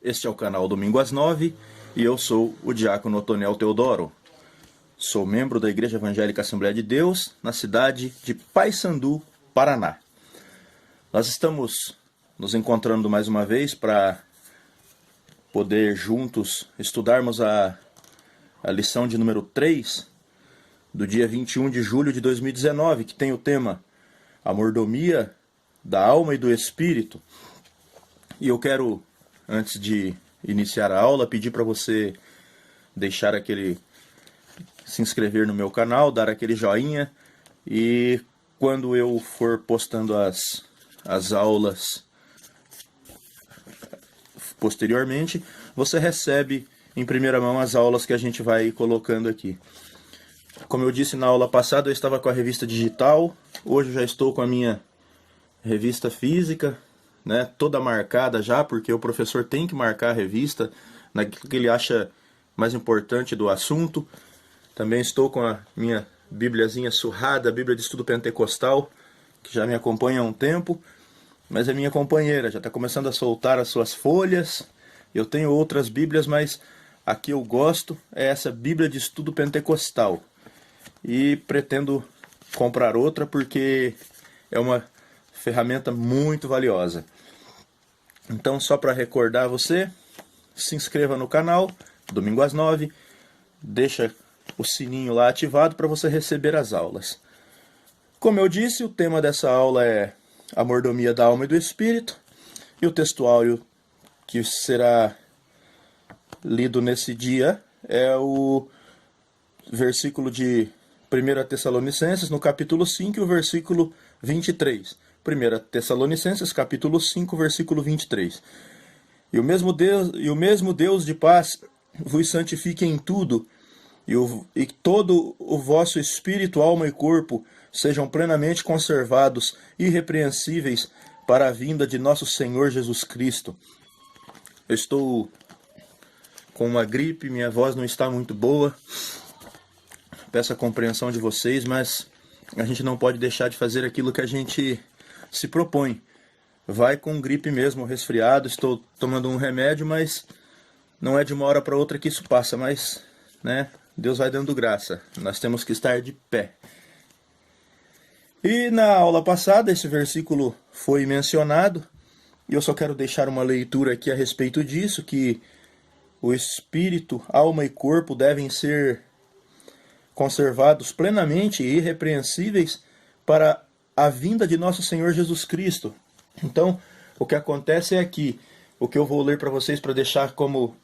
Este é o canal Domingo às 9 e eu sou o diácono Otoniel Teodoro. Sou membro da Igreja Evangélica Assembleia de Deus, na cidade de Paysandu, Paraná. Nós estamos nos encontrando mais uma vez para poder juntos estudarmos a lição de número 3 do dia 21 de julho de 2019, que tem o tema A Mordomia da Alma e do Espírito. E eu quero, antes de iniciar a aula, pedir para você deixar se inscrever no meu canal, dar aquele joinha, e quando eu for postando as aulas posteriormente, você recebe em primeira mão as aulas que a gente vai colocando aqui. Como eu disse na aula passada, eu estava com a revista digital, hoje eu já estou com a minha revista física, né, toda marcada já, porque o professor tem que marcar a revista naquilo que ele acha mais importante do assunto. Também estou com a minha bíbliazinha surrada, a Bíblia de Estudo Pentecostal, que já me acompanha há um tempo, mas é minha companheira, já está começando a soltar as suas folhas. Eu tenho outras bíblias, mas a que eu gosto é essa Bíblia de Estudo Pentecostal. E pretendo comprar outra porque é uma ferramenta muito valiosa. Então, só para recordar você, se inscreva no canal, domingo às 9, deixa o sininho lá ativado para você receber as aulas. Como eu disse, o tema dessa aula é a mordomia da alma e do espírito, e o textuário que será lido nesse dia é o versículo de 1 Tessalonicenses, no capítulo 5, e o versículo 23. 1 Tessalonicenses, capítulo 5, versículo 23. E o mesmo Deus de paz vos santifique em tudo, e todo o vosso espírito, alma e corpo sejam plenamente conservados, irrepreensíveis, para a vinda de nosso Senhor Jesus Cristo. Eu estou com uma gripe, minha voz não está muito boa. Peço a compreensão de vocês, mas a gente não pode deixar de fazer aquilo que a gente se propõe. Vai com gripe mesmo, resfriado, estou tomando um remédio, mas não é de uma hora para outra que isso passa, mas, né, Deus vai dando graça, nós temos que estar de pé. E na aula passada esse versículo foi mencionado, e eu só quero deixar uma leitura aqui a respeito disso, que o espírito, alma e corpo devem ser conservados plenamente e irrepreensíveis para a vinda de nosso Senhor Jesus Cristo. Então, o que acontece é que o que eu vou ler para vocês, para deixar como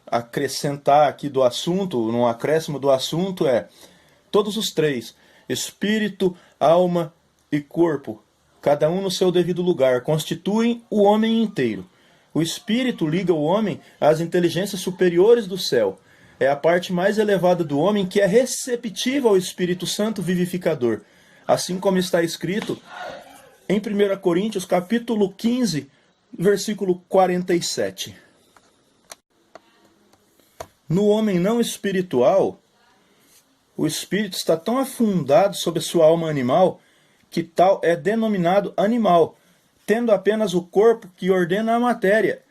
acrescentar aqui do assunto, num acréscimo do assunto, é todos os três, espírito, alma e corpo, cada um no seu devido lugar, constituem o homem inteiro. O espírito liga o homem às inteligências superiores do céu. É a parte mais elevada do homem que é receptiva ao Espírito Santo vivificador. Assim como está escrito em 1 Coríntios, capítulo 15, versículo 47. No homem não espiritual, o espírito está tão afundado sobre sua alma animal que tal é denominado animal, tendo apenas o corpo que ordena a matéria,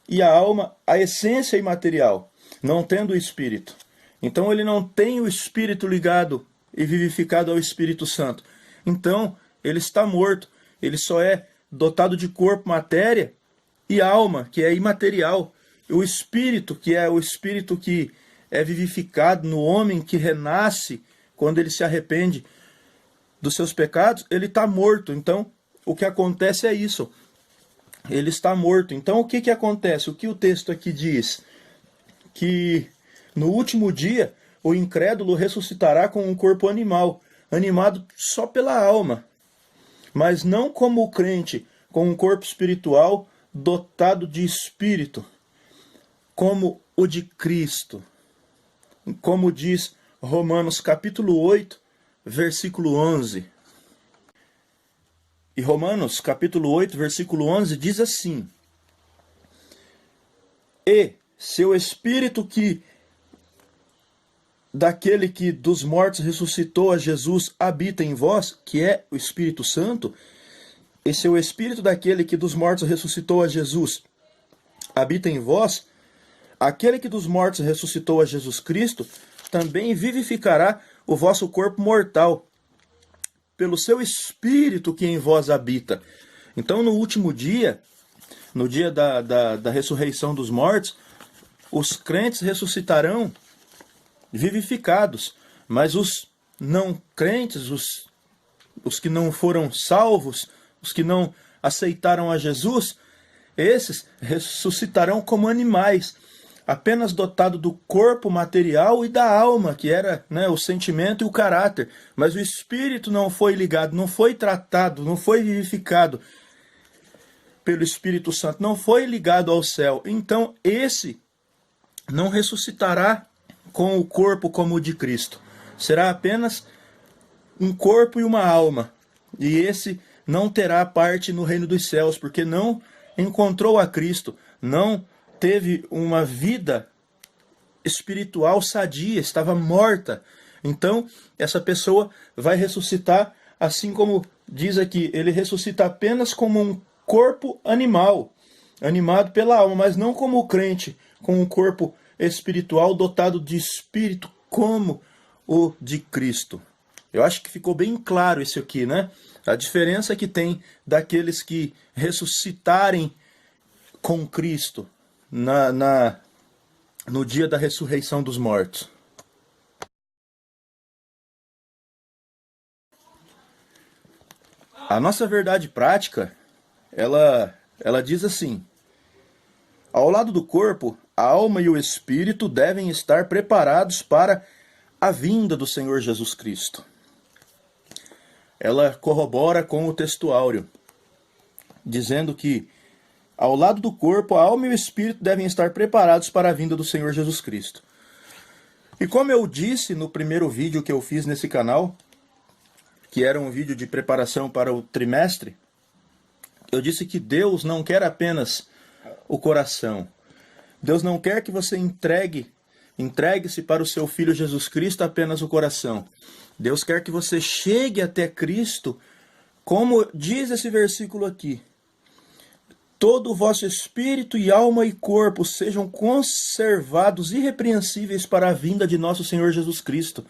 e a alma a essência imaterial, não tendo o espírito. Então ele não tem o espírito ligado e vivificado ao Espírito Santo. Então ele está morto, ele só é dotado de corpo, matéria, e alma, que é imaterial. O espírito, que é o espírito que é vivificado no homem que renasce quando ele se arrepende dos seus pecados, ele está morto. Então o que acontece é isso, ele está morto. Então o que acontece? O que o texto aqui diz? Que no último dia o incrédulo ressuscitará com um corpo animal, animado só pela alma, mas não como o crente, com um corpo espiritual dotado de espírito, como o de Cristo. Como diz Romanos capítulo 8, versículo 11. E Romanos capítulo 8, versículo 11 diz assim: E seu espírito que daquele que dos mortos ressuscitou a Jesus habita em vós, que é o Espírito Santo, e seu espírito daquele que dos mortos ressuscitou a Jesus habita em vós, aquele que dos mortos ressuscitou a Jesus Cristo, também vivificará o vosso corpo mortal, pelo seu Espírito que em vós habita. Então, no último dia, no dia da ressurreição dos mortos, os crentes ressuscitarão vivificados, mas os não crentes, os que não foram salvos, os que não aceitaram a Jesus, esses ressuscitarão como animais, apenas dotado do corpo material e da alma, que era, né, o sentimento e o caráter. Mas o espírito não foi ligado, não foi tratado, não foi vivificado pelo Espírito Santo, não foi ligado ao céu. Então esse não ressuscitará com o corpo como o de Cristo. Será apenas um corpo e uma alma. E esse não terá parte no reino dos céus, porque não encontrou a Cristo, não teve uma vida espiritual sadia, estava morta. Então, essa pessoa vai ressuscitar, assim como diz aqui, ele ressuscita apenas como um corpo animal, animado pela alma, mas não como o crente, com um corpo espiritual dotado de espírito como o de Cristo. Eu acho que ficou bem claro isso aqui, né? A diferença que tem daqueles que ressuscitarem com Cristo no dia da ressurreição dos mortos. A nossa verdade prática, ela diz assim: ao lado do corpo, a alma e o espírito devem estar preparados para a vinda do Senhor Jesus Cristo. Ela corrobora com o texto áureo, dizendo que ao lado do corpo, a alma e o espírito devem estar preparados para a vinda do Senhor Jesus Cristo. E como eu disse no primeiro vídeo que eu fiz nesse canal, que era um vídeo de preparação para o trimestre, eu disse que Deus não quer apenas o coração. Deus não quer que você entregue-se para o seu Filho Jesus Cristo apenas o coração. Deus quer que você chegue até Cristo, como diz esse versículo aqui: todo o vosso espírito e alma e corpo sejam conservados irrepreensíveis para a vinda de nosso Senhor Jesus Cristo.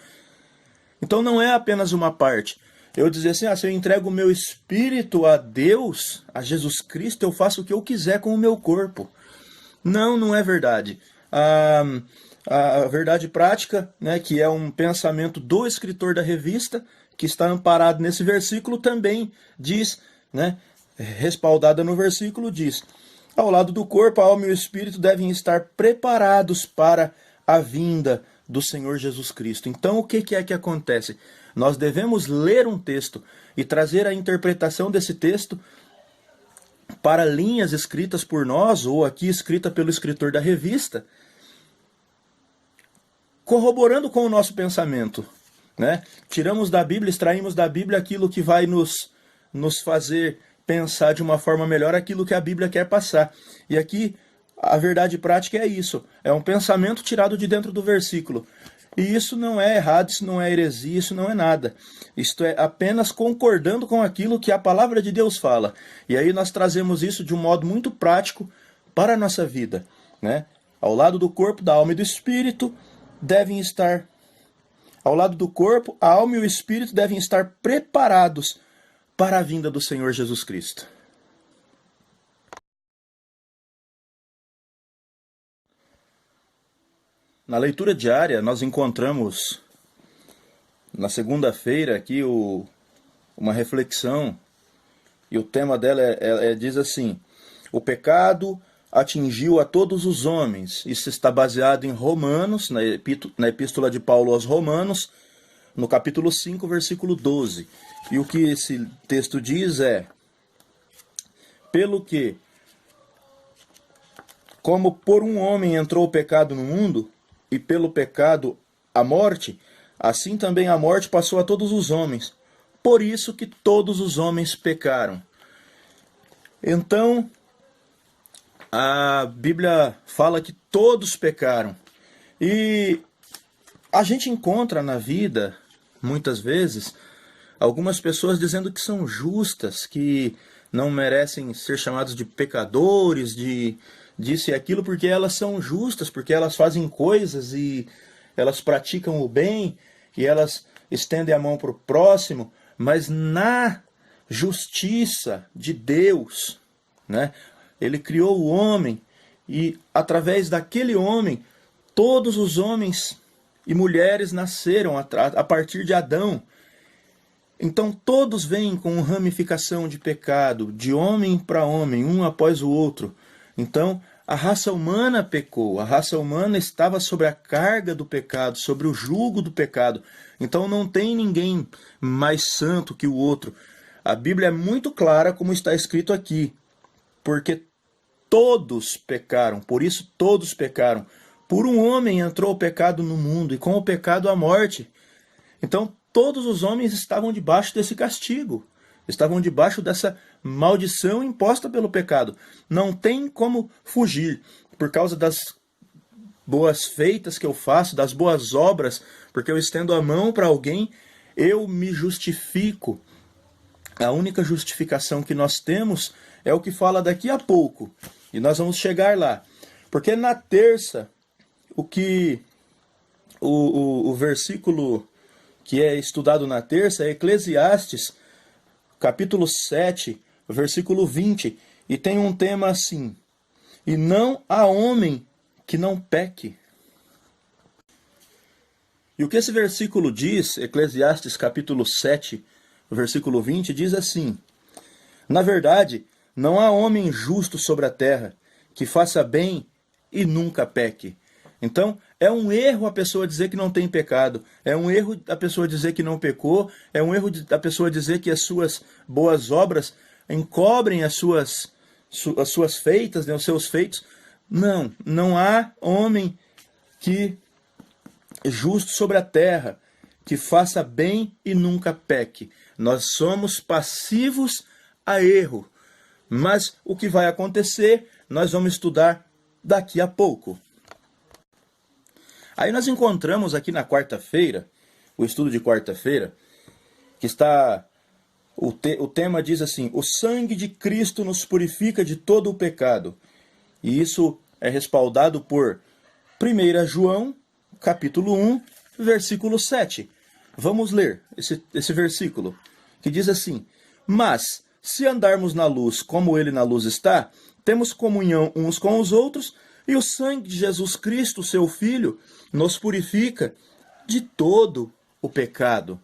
Então não é apenas uma parte. Eu dizer assim, se eu entrego o meu espírito a Deus, a Jesus Cristo, eu faço o que eu quiser com o meu corpo. Não é verdade. A verdade prática, né, que é um pensamento do escritor da revista, que está amparado nesse versículo, também diz, né, respaldada no versículo, diz: ao lado do corpo, a alma e o espírito devem estar preparados para a vinda do Senhor Jesus Cristo. Então, o que é que acontece? Nós devemos ler um texto e trazer a interpretação desse texto para linhas escritas por nós, ou aqui escrita pelo escritor da revista, corroborando com o nosso pensamento, né? Tiramos da Bíblia, extraímos da Bíblia aquilo que vai nos fazer pensar de uma forma melhor aquilo que a Bíblia quer passar. E aqui a verdade prática é isso, é um pensamento tirado de dentro do versículo. E isso não é errado, isso não é heresia, isso não é nada. Isto é apenas concordando com aquilo que a palavra de Deus fala. E aí nós trazemos isso de um modo muito prático para a nossa vida, né? Ao lado do corpo, da alma e do espírito devem estar... Ao lado do corpo, a alma e o espírito devem estar preparados para a vinda do Senhor Jesus Cristo. Na leitura diária, nós encontramos, na segunda-feira, aqui uma reflexão, e o tema dela diz assim: o pecado atingiu a todos os homens. Isso está baseado em Romanos, na epístola de Paulo aos Romanos, no capítulo 5, versículo 12. E o que esse texto diz é: pelo que, como por um homem entrou o pecado no mundo, e pelo pecado a morte, assim também a morte passou a todos os homens. Por isso que todos os homens pecaram. Então, a Bíblia fala que todos pecaram. E a gente encontra na vida, muitas vezes, algumas pessoas dizendo que são justas, que não merecem ser chamados de pecadores, de disso e aquilo, porque elas são justas, porque elas fazem coisas e elas praticam o bem e elas estendem a mão para o próximo, mas na justiça de Deus, né? Ele criou o homem e através daquele homem, todos os homens e mulheres nasceram a partir de Adão. Então todos vêm com ramificação de pecado, de homem para homem, um após o outro. Então a raça humana pecou, a raça humana estava sobre a carga do pecado, sobre o jugo do pecado. Então não tem ninguém mais santo que o outro. A Bíblia é muito clara como está escrito aqui, porque todos pecaram, por isso todos pecaram. Por um homem entrou o pecado no mundo, e com o pecado a morte. Então todos os homens estavam debaixo desse castigo, estavam debaixo dessa maldição imposta pelo pecado. Não tem como fugir, por causa das boas feitas que eu faço, das boas obras, porque eu estendo a mão para alguém, eu me justifico. A única justificação que nós temos é o que fala daqui a pouco. E nós vamos chegar lá. Porque na terça, o versículo que é estudado na terça é Eclesiastes, capítulo 7, versículo 20. E tem um tema assim: e não há homem que não peque. E o que esse versículo diz, Eclesiastes capítulo 7, versículo 20, diz assim: na verdade, não há homem justo sobre a terra que faça bem e nunca peque. Então, é um erro a pessoa dizer que não tem pecado, é um erro a pessoa dizer que não pecou, é um erro a pessoa dizer que as suas boas obras encobrem as suas feitas, né, os seus feitos. Não, não há homem que justo sobre a terra, que faça bem e nunca peque. Nós somos passivos a erro. Mas o que vai acontecer, nós vamos estudar daqui a pouco. Aí nós encontramos aqui na quarta-feira, o estudo de quarta-feira, que está... O tema diz assim: o sangue de Cristo nos purifica de todo o pecado. E isso é respaldado por 1 João, capítulo 1, versículo 7. Vamos ler esse versículo, que diz assim: mas, se andarmos na luz como ele na luz está, temos comunhão uns com os outros, e o sangue de Jesus Cristo, seu Filho, nos purifica de todo o pecado.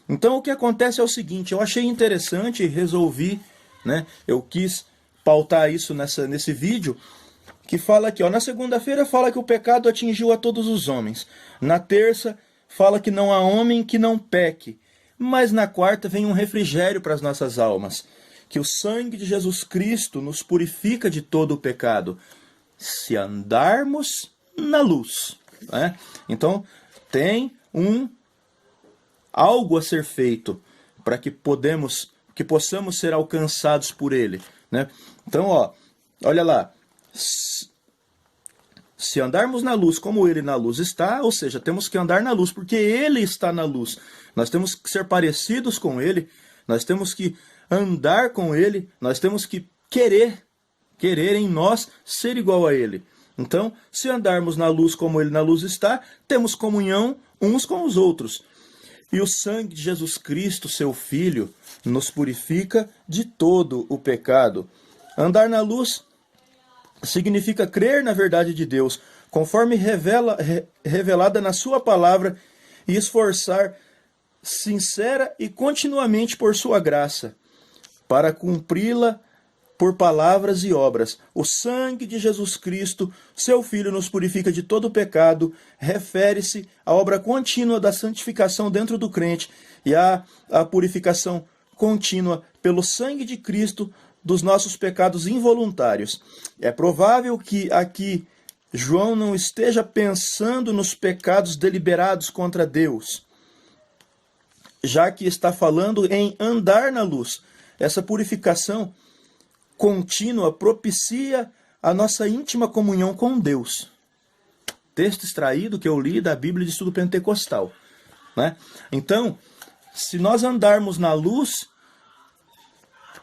Então o que acontece é o seguinte: eu achei interessante e resolvi, né, eu quis pautar isso nesse vídeo, que fala aqui, ó, na segunda-feira fala que o pecado atingiu a todos os homens. Na terça fala que não há homem que não peque. Mas na quarta vem um refrigério para as nossas almas, que o sangue de Jesus Cristo nos purifica de todo o pecado, se andarmos na luz, né? Então tem algo a ser feito para que possamos ser alcançados por ele, né? Então, ó, olha lá: se andarmos na luz como ele na luz está, ou seja, temos que andar na luz porque ele está na luz. Nós temos que ser parecidos com ele, nós temos que andar com ele, nós temos que querer em nós ser igual a ele. Então, se andarmos na luz como ele na luz está, temos comunhão uns com os outros. E o sangue de Jesus Cristo, seu Filho, nos purifica de todo o pecado. Andar na luz significa crer na verdade de Deus, conforme revelada na sua palavra, e esforçar sincera e continuamente por sua graça, para cumpri-la por palavras e obras. O sangue de Jesus Cristo, seu Filho, nos purifica de todo pecado, refere-se à obra contínua da santificação dentro do crente e à purificação contínua pelo sangue de Cristo dos nossos pecados involuntários. É provável que aqui João não esteja pensando nos pecados deliberados contra Deus, já que está falando em andar na luz. Essa purificação contínua propicia a nossa íntima comunhão com Deus. Texto extraído que eu li da Bíblia de Estudo Pentecostal, né? Então, se nós andarmos na luz,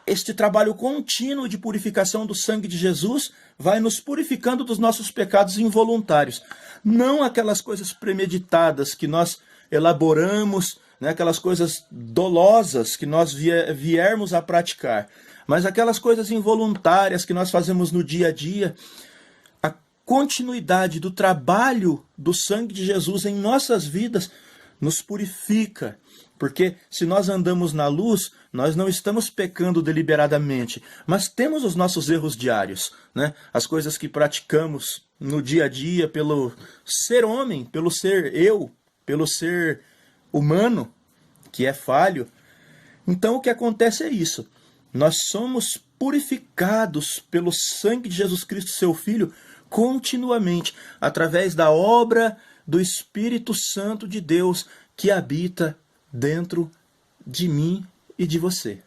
este trabalho contínuo de purificação do sangue de Jesus vai nos purificando dos nossos pecados involuntários. Não aquelas coisas premeditadas que nós elaboramos, né, aquelas coisas dolosas que nós viermos a praticar, mas aquelas coisas involuntárias que nós fazemos no dia a dia. A continuidade do trabalho do sangue de Jesus em nossas vidas nos purifica. Porque se nós andamos na luz, nós não estamos pecando deliberadamente, mas temos os nossos erros diários, né? As coisas que praticamos no dia a dia pelo ser homem, pelo ser eu, pelo ser humano, que é falho. Então o que acontece é isso. Nós somos purificados pelo sangue de Jesus Cristo, seu Filho, continuamente, através da obra do Espírito Santo de Deus que habita dentro de mim e de você.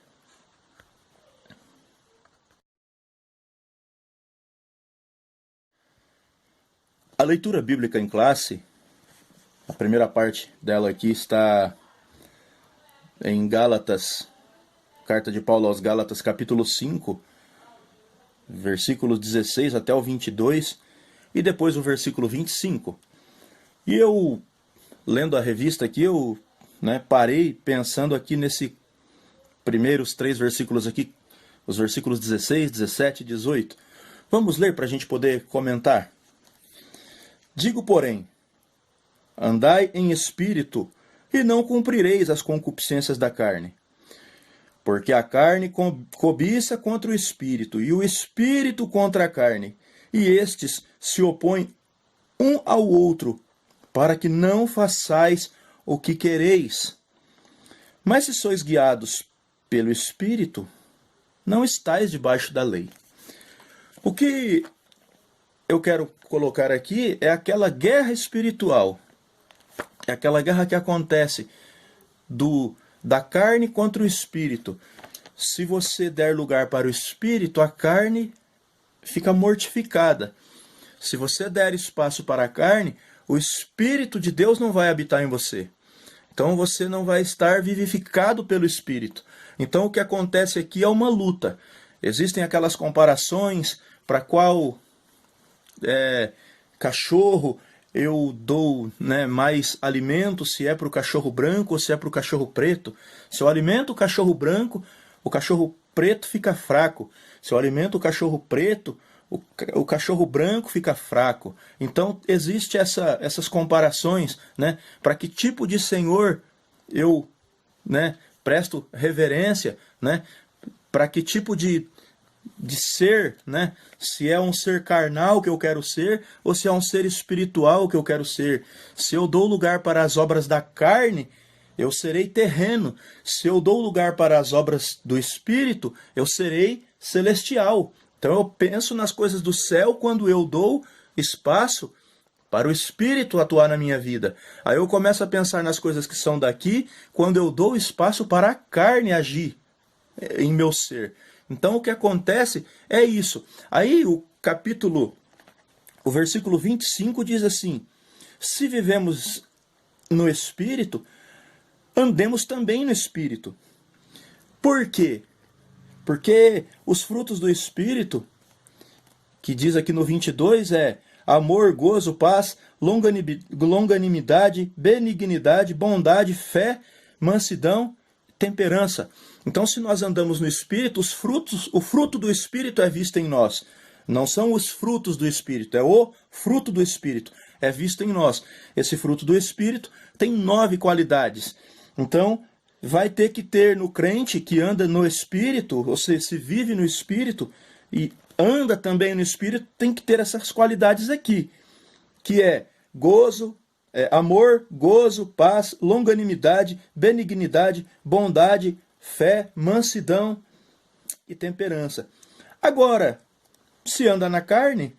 A leitura bíblica em classe, a primeira parte dela aqui está em Gálatas, carta de Paulo aos Gálatas, capítulo 5, versículos 16 até o 22, e depois o versículo 25. E eu, lendo a revista aqui, eu parei pensando aqui nesses primeiros 3 versículos aqui, os versículos 16, 17 e 18. Vamos ler para a gente poder comentar. Digo, porém, andai em espírito, e não cumprireis as concupiscências da carne. Porque a carne cobiça contra o espírito, e o espírito contra a carne, e estes se opõem um ao outro, para que não façais o que quereis. Mas se sois guiados pelo Espírito, não estáis debaixo da lei. O que eu quero colocar aqui é aquela guerra espiritual. É aquela guerra que acontece da carne contra o Espírito. Se você der lugar para o Espírito, a carne fica mortificada. Se você der espaço para a carne, o Espírito de Deus não vai habitar em você. Então você não vai estar vivificado pelo Espírito. Então o que acontece aqui é uma luta. Existem aquelas comparações para qual cachorro eu dou mais alimento, se é para o cachorro branco ou se é para o cachorro preto. Se eu alimento o cachorro branco, o cachorro preto fica fraco. Se eu alimento o cachorro preto, o cachorro branco fica fraco. Então, existe essas comparações, para que tipo de senhor eu presto reverência, para que tipo de ser, se é um ser carnal que eu quero ser, ou se é um ser espiritual que eu quero ser. Se eu dou lugar para as obras da carne, eu serei terreno. Se eu dou lugar para as obras do Espírito, eu serei celestial. Então eu penso nas coisas do céu quando eu dou espaço para o Espírito atuar na minha vida. Aí eu começo a pensar nas coisas que são daqui quando eu dou espaço para a carne agir em meu ser. Então o que acontece é isso. Aí o versículo 25 diz assim: se vivemos no Espírito, andemos também no Espírito. Por quê? Porque os frutos do Espírito, que diz aqui no 22, é amor, gozo, paz, longanimidade, benignidade, bondade, fé, mansidão, temperança. Então, se nós andamos no Espírito, o fruto do Espírito é visto em nós. Não são os frutos do Espírito, é o fruto do Espírito. É visto em nós. Esse fruto do Espírito tem 9 qualidades. Então, vai ter que ter no crente que anda no Espírito, ou seja, se vive no Espírito e anda também no Espírito, tem que ter essas qualidades aqui, que é gozo, amor, gozo, paz, longanimidade, benignidade, bondade, fé, mansidão e temperança. Agora, se anda na carne,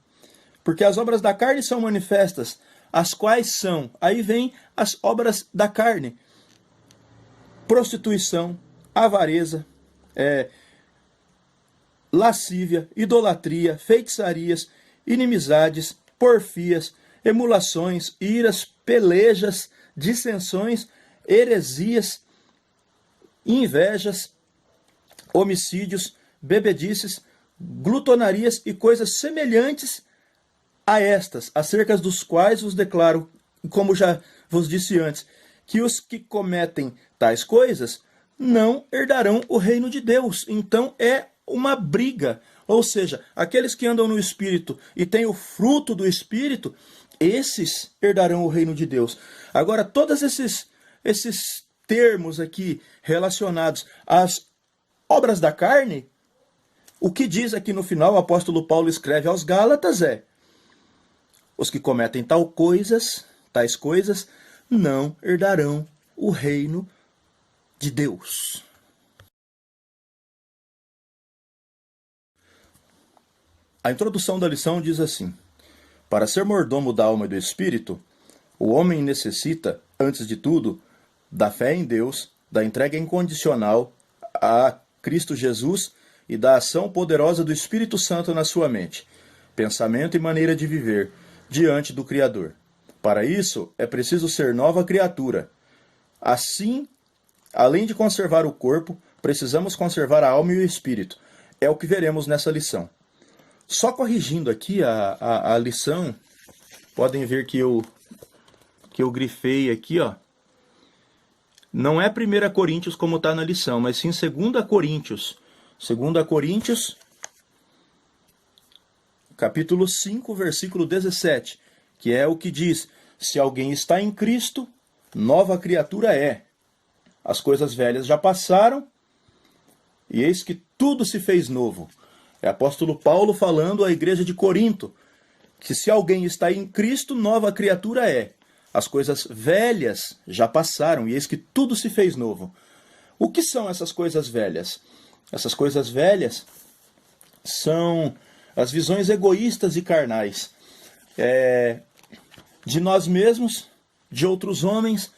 porque as obras da carne são manifestas, as quais são, aí vem as obras da carne: prostituição, avareza, lascívia, idolatria, feitiçarias, inimizades, porfias, emulações, iras, pelejas, dissensões, heresias, invejas, homicídios, bebedices, glutonarias e coisas semelhantes a estas, acerca dos quais vos declaro, como já vos disse antes, que os que cometem tais coisas não herdarão o reino de Deus. Então é uma briga. Ou seja, aqueles que andam no Espírito e têm o fruto do Espírito, esses herdarão o reino de Deus. Agora, todos esses termos aqui relacionados às obras da carne, o que diz aqui no final, o apóstolo Paulo escreve aos Gálatas é: os que cometem tais coisas, não herdarão o reino de Deus. A introdução da lição diz assim: para ser mordomo da alma e do espírito, o homem necessita, antes de tudo, da fé em Deus, da entrega incondicional a Cristo Jesus e da ação poderosa do Espírito Santo na sua mente, pensamento e maneira de viver diante do Criador. Para isso, é preciso ser nova criatura. Assim, além de conservar o corpo, precisamos conservar a alma e o espírito. É o que veremos nessa lição. Só corrigindo aqui a lição, podem ver que eu grifei aqui, ó. Não é 1 Coríntios como está na lição, mas sim 2 Coríntios. 2 Coríntios, capítulo 5, versículo 17, que é o que diz: se alguém está em Cristo, nova criatura é. As coisas velhas já passaram, e eis que tudo se fez novo. É o apóstolo Paulo falando à igreja de Corinto, que se alguém está em Cristo, nova criatura é. As coisas velhas já passaram, e eis que tudo se fez novo. O que são essas coisas velhas? Essas coisas velhas são as visões egoístas e carnais de nós mesmos, de outros homens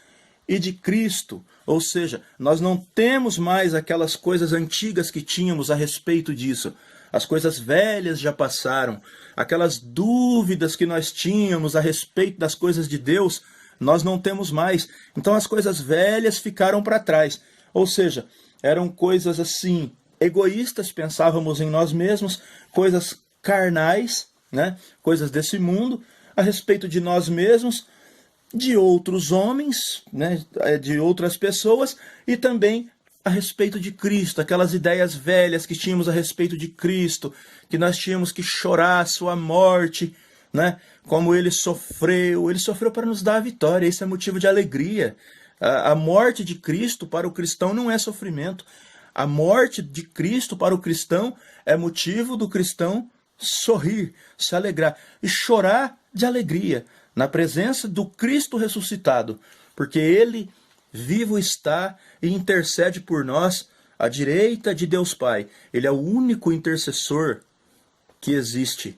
e de Cristo. Ou seja, nós não temos mais aquelas coisas antigas que tínhamos a respeito disso. As coisas velhas já passaram. Aquelas dúvidas que nós tínhamos a respeito das coisas de Deus, nós não temos mais. Então as coisas velhas ficaram para trás. Ou seja, eram coisas assim, egoístas, pensávamos em nós mesmos, coisas carnais, né? Coisas desse mundo, a respeito de nós mesmos, de outros homens, né? De outras pessoas, e também a respeito de Cristo, aquelas ideias velhas que tínhamos a respeito de Cristo, que nós tínhamos que chorar a sua morte, né? Como ele sofreu para nos dar a vitória, isso é motivo de alegria. A morte de Cristo para o cristão não é sofrimento. A morte de Cristo para o cristão é motivo do cristão sorrir, se alegrar e chorar de alegria na presença do Cristo ressuscitado, porque ele vivo está e intercede por nós à direita de Deus Pai. Ele é o único intercessor que existe.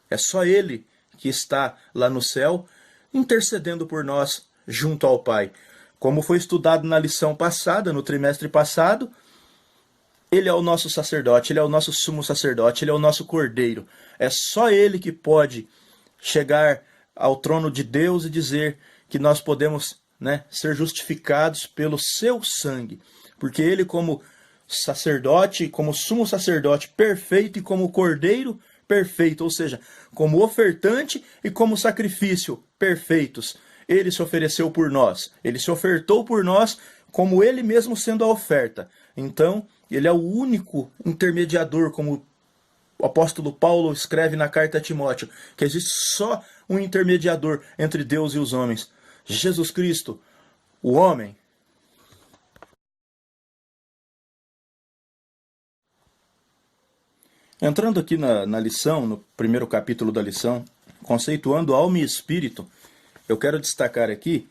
É só ele que está lá no céu intercedendo por nós junto ao Pai. Como foi estudado na lição passada, no trimestre passado, ele é o nosso sacerdote, ele é o nosso sumo sacerdote, ele é o nosso cordeiro. É só ele que pode chegar ao trono de Deus e dizer que nós podemos, né, ser justificados pelo seu sangue. Porque ele, como sacerdote, como sumo sacerdote perfeito e como cordeiro perfeito, ou seja, como ofertante e como sacrifício perfeitos, ele se ofereceu por nós. Ele se ofertou por nós como ele mesmo sendo a oferta. Então, ele é o único intermediador, como o apóstolo Paulo escreve na carta a Timóteo, que existe só um intermediador entre Deus e os homens, Jesus Cristo, o homem. Entrando aqui na lição, no primeiro capítulo da lição, conceituando alma e espírito, eu quero destacar aqui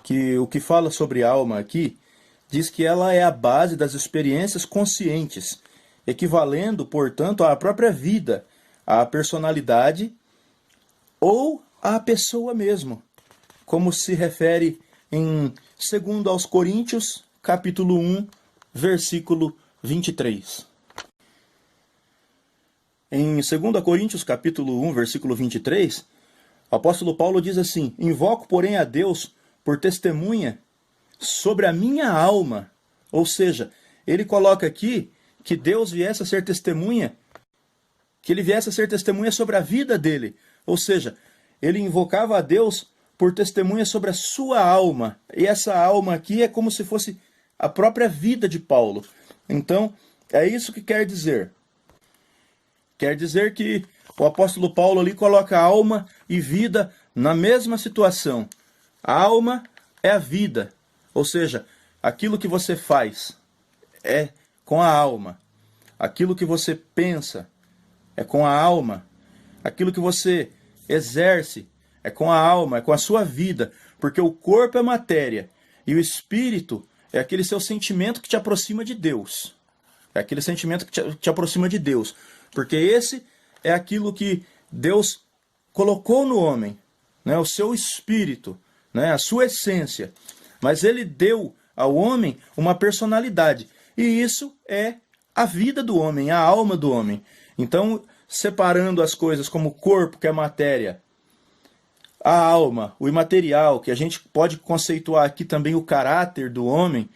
que o que fala sobre alma aqui diz que ela é a base das experiências conscientes, equivalendo, portanto, à própria vida, à personalidade ou à pessoa mesmo, como se refere em 2 aos Coríntios, capítulo 1, versículo 23. Em 2 Coríntios, capítulo 1, versículo 23, o apóstolo Paulo diz assim: invoco, porém, a Deus por testemunha sobre a minha alma. Ou seja, ele coloca aqui que Deus viesse a ser testemunha, que ele viesse a ser testemunha sobre a vida dele. Ou seja, ele invocava a Deus por testemunha sobre a sua alma. E essa alma aqui é como se fosse a própria vida de Paulo. Então, é isso que quer dizer. Quer dizer que o apóstolo Paulo ali coloca alma e vida na mesma situação. A alma é a vida. Ou seja, aquilo que você faz é com a alma. Aquilo que você pensa é com a alma. Aquilo que você exerce é com a alma, é com a sua vida. Porque o corpo é matéria e o espírito é aquele seu sentimento que te aproxima de Deus. É aquele sentimento que te aproxima de Deus. Porque esse é aquilo que Deus colocou no homem, né? O seu espírito, né? A sua essência. Mas ele deu ao homem uma personalidade. E isso é a vida do homem, a alma do homem. Então, separando as coisas como o corpo, que é matéria, a alma, o imaterial, que a gente pode conceituar aqui também o caráter do homem,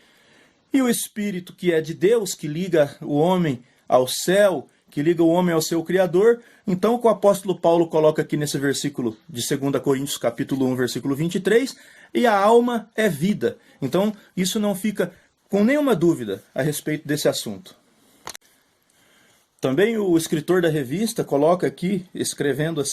e o espírito, que é de Deus, que liga o homem ao céu, que liga o homem ao seu Criador. Então, o que o apóstolo Paulo coloca aqui nesse versículo de 2 Coríntios, capítulo 1, versículo 23, e a alma é vida. Então, isso não fica com nenhuma dúvida a respeito desse assunto. Também o escritor da revista coloca aqui, escrevendo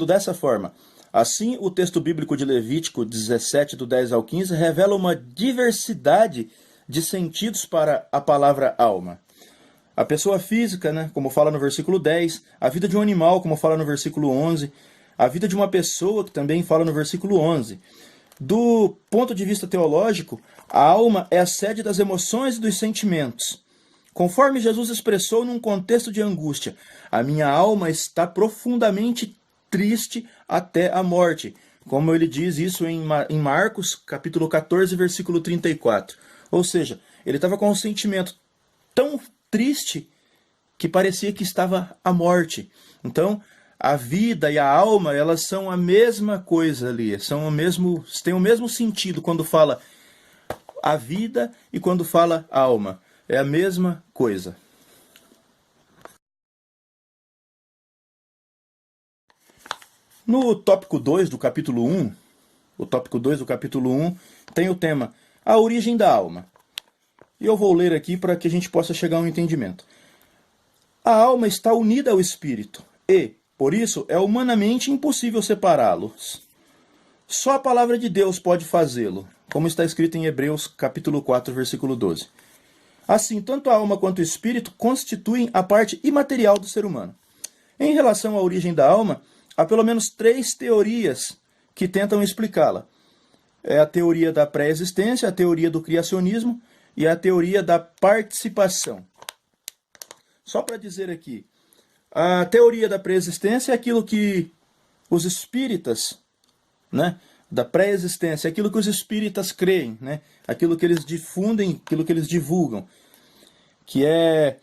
dessa forma: assim, o texto bíblico de Levítico 17, do 10 ao 15, revela uma diversidade de sentidos para a palavra alma. A pessoa física, né, como fala no versículo 10, a vida de um animal, como fala no versículo 11, a vida de uma pessoa, que também fala no versículo 11. Do ponto de vista teológico, a alma é a sede das emoções e dos sentimentos. Conforme Jesus expressou num contexto de angústia: a minha alma está profundamente triste até a morte. Como ele diz isso em Marcos, capítulo 14, versículo 34. Ou seja, ele estava com um sentimento tão triste que parecia que estava à morte. Então, a vida e a alma, elas são a mesma coisa ali, têm o mesmo sentido quando fala a vida e quando fala alma. É a mesma coisa. No tópico 2 do capítulo 1, tem o tema A Origem da Alma. E eu vou ler aqui para que a gente possa chegar a um entendimento. A alma está unida ao espírito e, por isso, é humanamente impossível separá-los. Só a palavra de Deus pode fazê-lo, como está escrito em Hebreus capítulo 4, versículo 12. Assim, tanto a alma quanto o espírito constituem a parte imaterial do ser humano. Em relação à origem da alma, há pelo menos 3 teorias que tentam explicá-la. É a teoria da pré-existência, a teoria do criacionismo e a teoria da participação. Só para dizer aqui, a teoria da pré-existência é aquilo que os espíritas, né, da pré-existência, é aquilo que os espíritas creem, né, aquilo que eles difundem, aquilo que eles divulgam, que é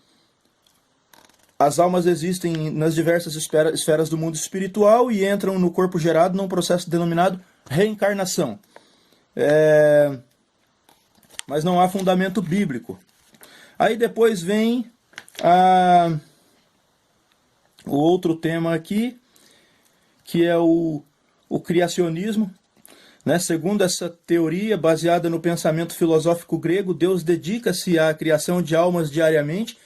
as almas existem nas diversas esferas do mundo espiritual e entram no corpo gerado num processo denominado reencarnação. Mas não há fundamento bíblico. Aí depois vem o outro tema aqui, que é o criacionismo. Né? Segundo essa teoria, baseada no pensamento filosófico grego, Deus dedica-se à criação de almas diariamente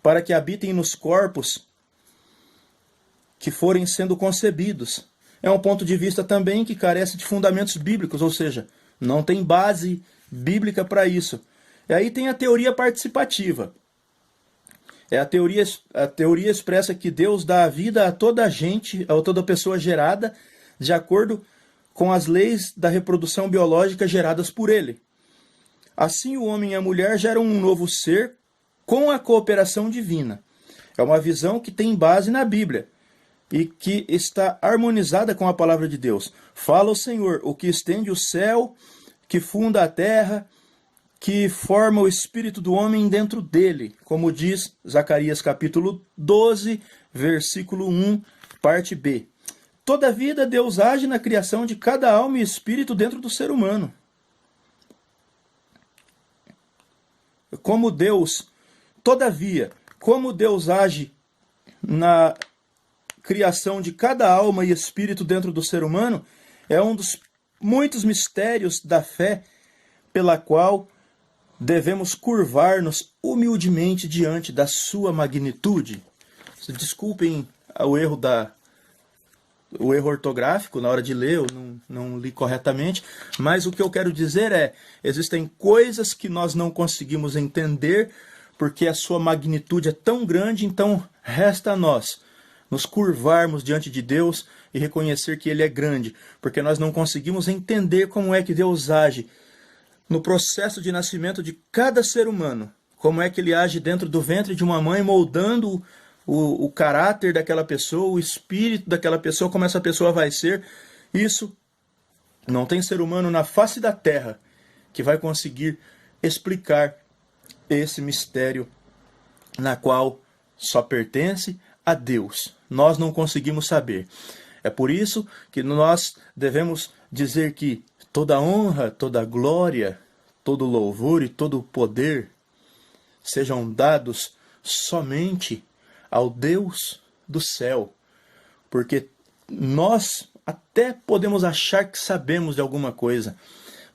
para que habitem nos corpos que forem sendo concebidos. É um ponto de vista também que carece de fundamentos bíblicos, ou seja, não tem base bíblica para isso. E aí tem a teoria participativa. É a teoria expressa que Deus dá a vida a toda gente, a toda pessoa gerada, de acordo com as leis da reprodução biológica geradas por ele. Assim, o homem e a mulher geram um novo ser com a cooperação divina. É uma visão que tem base na Bíblia e que está harmonizada com a palavra de Deus. Fala o Senhor, o que estende o céu, que funda a terra, que forma o espírito do homem dentro dele, como diz Zacarias capítulo 12, versículo 1, parte B. Toda vida Deus age na criação de cada alma e espírito dentro do ser humano. como Deus, todavia, como Deus age na criação de cada alma e espírito dentro do ser humano, é um dos muitos mistérios da fé pela qual devemos curvar-nos humildemente diante da sua magnitude. Desculpem o erro ortográfico na hora de ler, eu não li corretamente, mas o que eu quero dizer é, existem coisas que nós não conseguimos entender porque a sua magnitude é tão grande, então resta a nós nos curvarmos diante de Deus e reconhecer que Ele é grande, porque nós não conseguimos entender como é que Deus age no processo de nascimento de cada ser humano, como é que Ele age dentro do ventre de uma mãe, moldando o caráter daquela pessoa, o espírito daquela pessoa, como essa pessoa vai ser. Isso não tem ser humano na face da terra que vai conseguir explicar esse mistério na qual só pertence a Deus. Nós não conseguimos saber. É por isso que nós devemos dizer que toda honra, toda glória, todo louvor e todo poder sejam dados somente ao Deus do céu. Porque nós até podemos achar que sabemos de alguma coisa,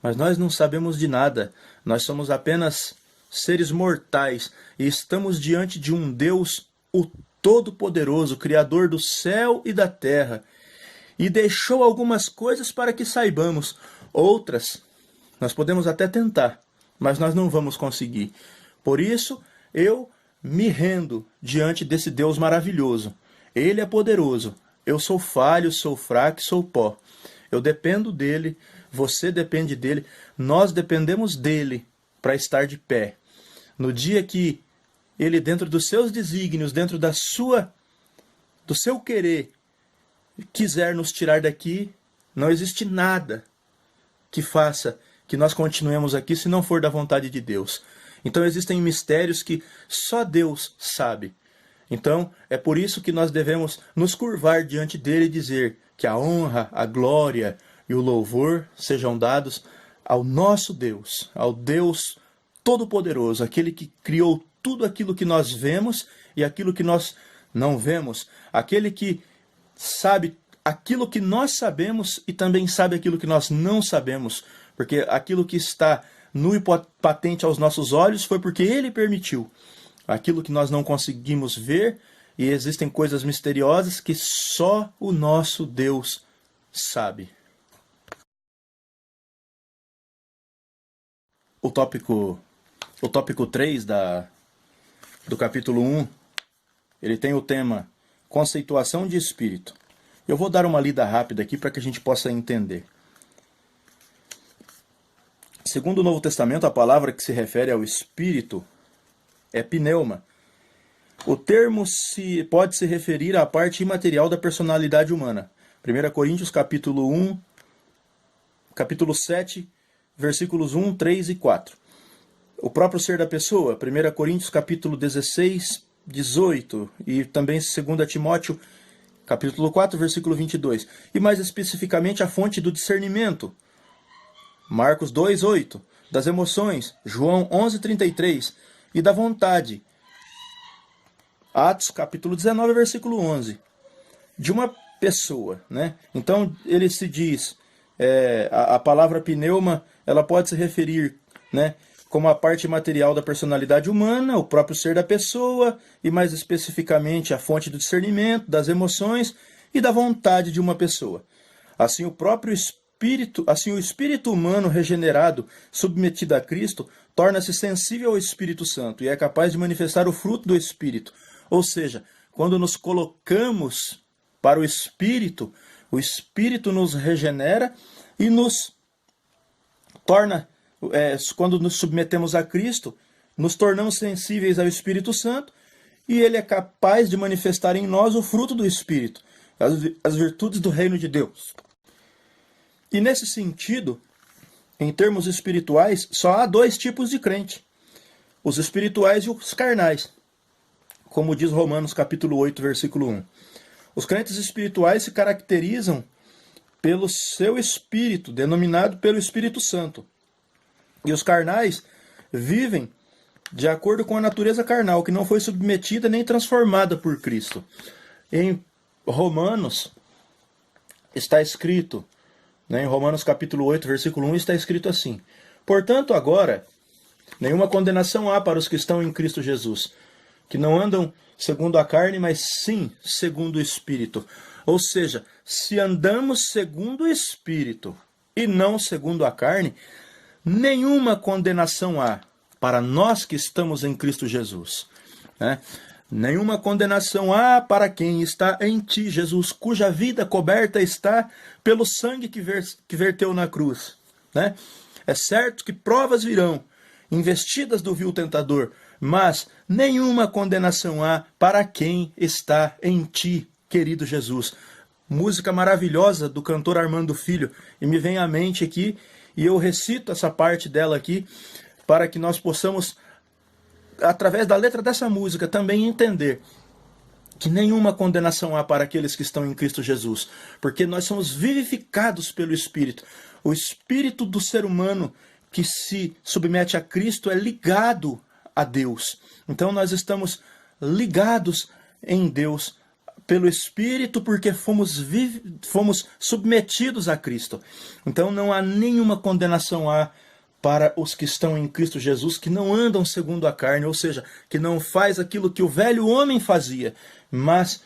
mas nós não sabemos de nada. Nós somos apenas seres mortais e estamos diante de um Deus, o Todo-Poderoso, Criador do céu e da terra, e deixou algumas coisas para que saibamos. Outras nós podemos até tentar, mas nós não vamos conseguir. Por isso, eu me rendo diante desse Deus maravilhoso. Ele é poderoso. Eu sou falho, sou fraco, sou pó. Eu dependo dele, você depende dele, nós dependemos dele para estar de pé. No dia que ele, dentro dos seus desígnios, dentro do seu querer, quiser nos tirar daqui, não existe nada que faça que nós continuemos aqui se não for da vontade de Deus. Então existem mistérios que só Deus sabe. Então é por isso que nós devemos nos curvar diante dele e dizer que a honra, a glória e o louvor sejam dados ao nosso Deus, ao Deus Todo-Poderoso, aquele que criou tudo aquilo que nós vemos e aquilo que nós não vemos, aquele que sabe aquilo que nós sabemos e também sabe aquilo que nós não sabemos, porque aquilo que está nu e patente aos nossos olhos foi porque Ele permitiu. Aquilo que nós não conseguimos ver, e existem coisas misteriosas que só o nosso Deus sabe. O tópico 3 do capítulo 1, ele tem o tema Conceituação de Espírito. Eu vou dar uma lida rápida aqui para que a gente possa entender. Segundo o Novo Testamento, a palavra que se refere ao Espírito é pneuma. O termo pode se referir à parte imaterial da personalidade humana. 1 Coríntios capítulo 7, versículos 1, 3 e 4. O próprio ser da pessoa, 1 Coríntios capítulo 16, 18, e também 2 Timóteo capítulo 4, versículo 22. E mais especificamente a fonte do discernimento, Marcos 2, 8, das emoções, João 11, 33, e da vontade, Atos capítulo 19, versículo 11, de uma pessoa, né? Então ele se diz, a palavra pneuma, ela pode se referir, né, como a parte material da personalidade humana, o próprio ser da pessoa, e mais especificamente a fonte do discernimento, das emoções e da vontade de uma pessoa. Assim o espírito humano regenerado, submetido a Cristo, torna-se sensível ao Espírito Santo e é capaz de manifestar o fruto do Espírito. Ou seja, quando nos colocamos para o Espírito nos regenera e nos torna, quando nos submetemos a Cristo, nos tornamos sensíveis ao Espírito Santo e ele é capaz de manifestar em nós o fruto do Espírito, as virtudes do reino de Deus. E nesse sentido, em termos espirituais, só há dois tipos de crente: os espirituais e os carnais, como diz Romanos capítulo 8, versículo 1. Os crentes espirituais se caracterizam pelo seu espírito, denominado pelo Espírito Santo. E os carnais vivem de acordo com a natureza carnal, que não foi submetida nem transformada por Cristo. Em Romanos está escrito, né, em Romanos capítulo 8, versículo 1, está escrito assim: portanto, agora, nenhuma condenação há para os que estão em Cristo Jesus, que não andam segundo a carne, mas sim segundo o Espírito. Ou seja, se andamos segundo o Espírito e não segundo a carne, nenhuma condenação há para nós que estamos em Cristo Jesus, né? Nenhuma condenação há para quem está em ti, Jesus, cuja vida coberta está pelo sangue que verteu na cruz, né? É certo que provas virão, investidas do vil tentador, mas nenhuma condenação há para quem está em ti, querido Jesus. Música maravilhosa do cantor Armando Filho, e me vem à mente aqui, e eu recito essa parte dela aqui, para que nós possamos, através da letra dessa música, também entender que nenhuma condenação há para aqueles que estão em Cristo Jesus, porque nós somos vivificados pelo Espírito. O Espírito do ser humano que se submete a Cristo é ligado a Deus. Então nós estamos ligados em Deus pelo Espírito, porque fomos submetidos a Cristo. Então não há nenhuma condenação para os que estão em Cristo Jesus, que não andam segundo a carne, ou seja, que não faz aquilo que o velho homem fazia, mas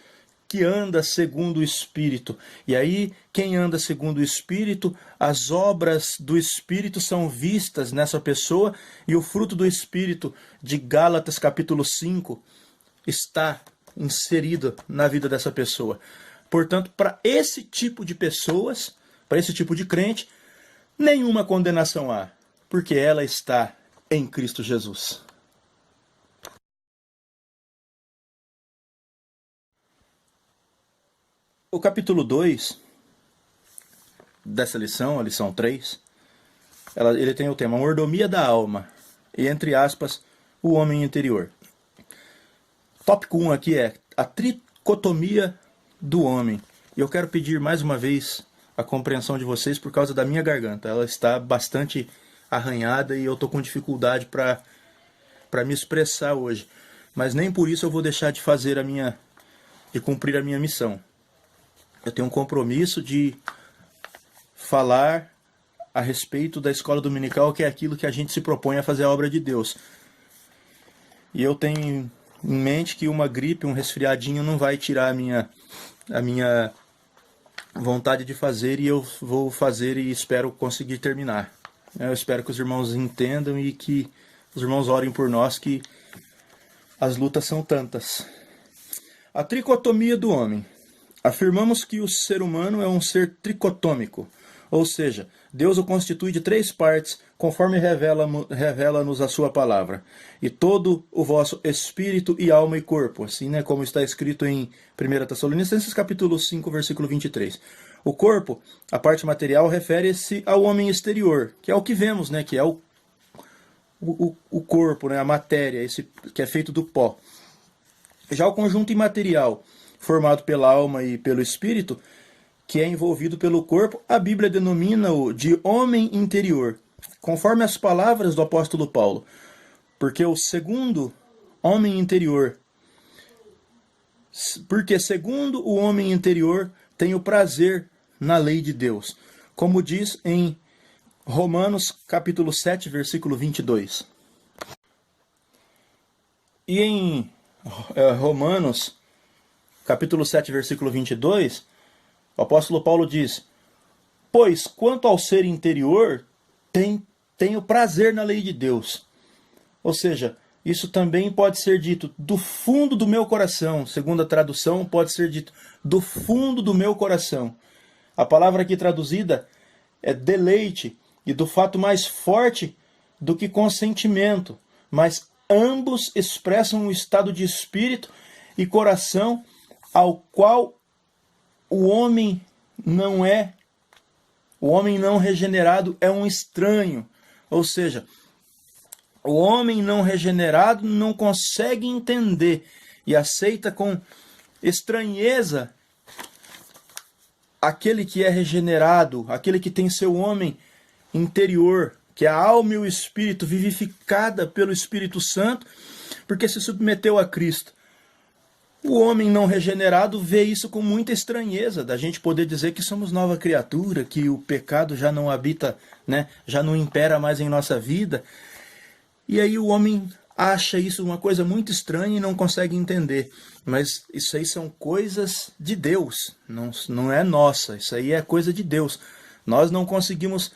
que anda segundo o Espírito. E aí, quem anda segundo o Espírito, as obras do Espírito são vistas nessa pessoa, e o fruto do Espírito de Gálatas capítulo 5 está inserido na vida dessa pessoa. Portanto, para esse tipo de pessoas, para esse tipo de crente, nenhuma condenação há, porque ela está em Cristo Jesus. O capítulo 2 dessa lição, a lição 3, ele tem o tema mordomia da alma e, entre aspas, o homem interior. Tópico 1 aqui é a tricotomia do homem. E eu quero pedir mais uma vez a compreensão de vocês por causa da minha garganta. Ela está bastante arranhada e eu estou com dificuldade para me expressar hoje. Mas nem por isso eu vou deixar de cumprir a minha missão. Eu tenho um compromisso de falar a respeito da escola dominical, que é aquilo que a gente se propõe a fazer a obra de Deus. E eu tenho em mente que uma gripe, um resfriadinho não vai tirar a minha vontade de fazer, e eu vou fazer e espero conseguir terminar. Eu espero que os irmãos entendam e que os irmãos orem por nós, que as lutas são tantas. A tricotomia do homem. Afirmamos que o ser humano é um ser tricotômico, ou seja, Deus o constitui de 3 partes, conforme revela-nos a sua palavra. E todo o vosso espírito e alma e corpo, assim, né, como está escrito em 1 Tessalonicenses capítulo 5, versículo 23. O corpo, a parte material, refere-se ao homem exterior, que é o que vemos, né, que é o corpo, né, a matéria, esse que é feito do pó. Já o conjunto imaterial, formado pela alma e pelo espírito, que é envolvido pelo corpo, a Bíblia denomina-o de homem interior, conforme as palavras do apóstolo Paulo. Porque segundo o homem interior tem o prazer na lei de Deus, como diz em Romanos capítulo 7, versículo 22. E em Romanos capítulo 7, versículo 22, o apóstolo Paulo diz: pois quanto ao ser interior, tenho prazer na lei de Deus. Ou seja, isso também pode ser dito do fundo do meu coração. Segundo a tradução, pode ser dito do fundo do meu coração. A palavra aqui traduzida é deleite, e do fato mais forte do que consentimento, mas ambos expressam um estado de espírito e coração ao qual o homem não regenerado é um estranho. Ou seja, o homem não regenerado não consegue entender e aceita com estranheza aquele que é regenerado, aquele que tem seu homem interior que a alma e o espírito vivificada pelo Espírito Santo, porque se submeteu a Cristo. O homem não regenerado vê isso com muita estranheza, da gente poder dizer que somos nova criatura, que o pecado já não habita, né, já não impera mais em nossa vida. E aí o homem acha isso uma coisa muito estranha e não consegue entender. Mas isso aí são coisas de Deus, não é nossa, isso aí é coisa de Deus. Nós não conseguimos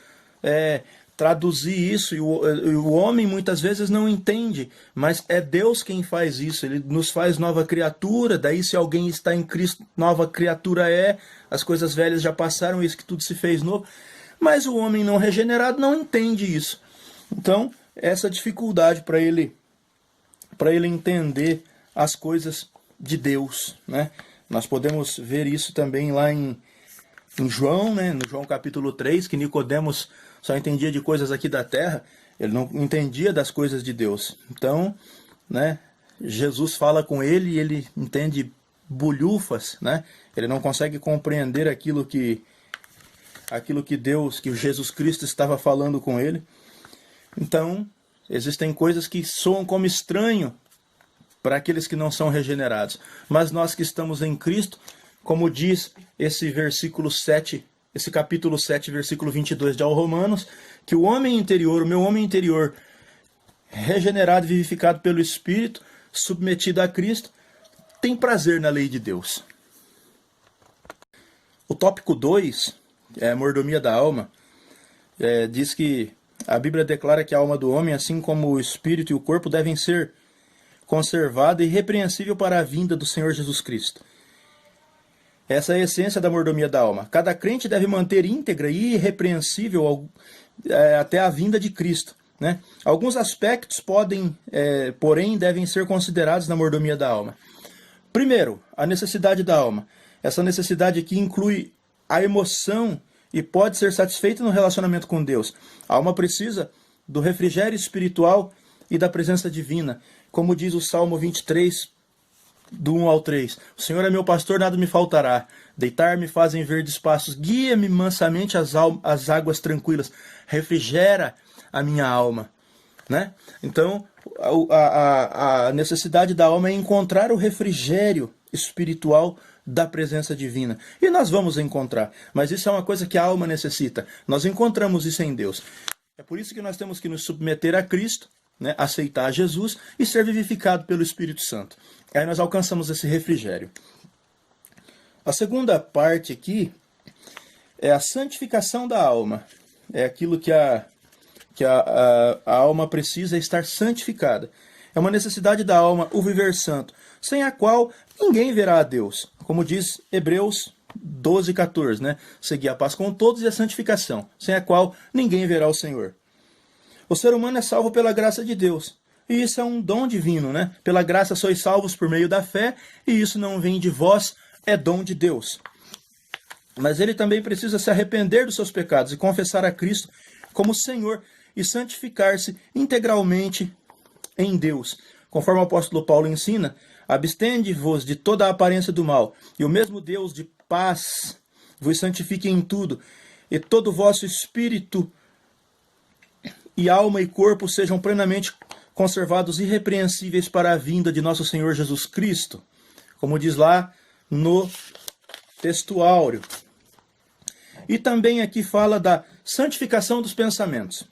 traduzir isso, e o homem muitas vezes não entende, mas é Deus quem faz isso, ele nos faz nova criatura, daí se alguém está em Cristo, nova criatura as coisas velhas já passaram, isso que tudo se fez novo, mas o homem não regenerado não entende isso. Então, essa dificuldade para ele entender as coisas de Deus, né? Nós podemos ver isso também lá em João, né? No João capítulo 3, que Nicodemos só entendia de coisas aqui da terra, ele não entendia das coisas de Deus. Então, né, Jesus fala com ele e ele entende bulhufas, né? Ele não consegue compreender aquilo que Deus, que Jesus Cristo estava falando com ele. Então, existem coisas que soam como estranho para aqueles que não são regenerados. Mas nós que estamos em Cristo, como diz esse versículo 7, esse capítulo 7, versículo 22 de Romanos, que o homem interior, o meu homem interior, regenerado e vivificado pelo Espírito, submetido a Cristo, tem prazer na lei de Deus. O tópico 2, a mordomia da alma, diz que a Bíblia declara que a alma do homem, assim como o espírito e o corpo, devem ser conservada e irrepreensível para a vinda do Senhor Jesus Cristo. Essa é a essência da mordomia da alma. Cada crente deve manter íntegra e irrepreensível até a vinda de Cristo, né? Alguns aspectos porém, devem ser considerados na mordomia da alma. Primeiro, a necessidade da alma. Essa necessidade aqui inclui a emoção e pode ser satisfeita no relacionamento com Deus. A alma precisa do refrigério espiritual e da presença divina. Como diz o Salmo 23, do 1 ao 3. O Senhor é meu pastor, nada me faltará. Deitar-me fazem verdes pastos. Guia-me mansamente às águas tranquilas. Refrigera a minha alma. Né? Então, a necessidade da alma é encontrar o refrigério espiritual da presença divina. E nós vamos encontrar. Mas isso é uma coisa que a alma necessita. Nós encontramos isso em Deus. É por isso que nós temos que nos submeter a Cristo, né, aceitar Jesus e ser vivificado pelo Espírito Santo. Aí nós alcançamos esse refrigério. A segunda parte aqui é a santificação da alma. É aquilo que a alma precisa estar santificada. É uma necessidade da alma o viver santo, sem a qual ninguém verá a Deus. Como diz Hebreus 12:14, né? Seguir a paz com todos e a santificação, sem a qual ninguém verá o Senhor. O ser humano é salvo pela graça de Deus. E isso é um dom divino, né? Pela graça sois salvos por meio da fé, e isso não vem de vós, é dom de Deus. Mas ele também precisa se arrepender dos seus pecados e confessar a Cristo como Senhor e santificar-se integralmente em Deus. Conforme o apóstolo Paulo ensina, abstende-vos de toda a aparência do mal, e o mesmo Deus de paz vos santifique em tudo, e todo o vosso espírito e alma e corpo sejam plenamente conservados irrepreensíveis para a vinda de nosso Senhor Jesus Cristo, como diz lá no texto áureo. E também aqui fala da santificação dos pensamentos.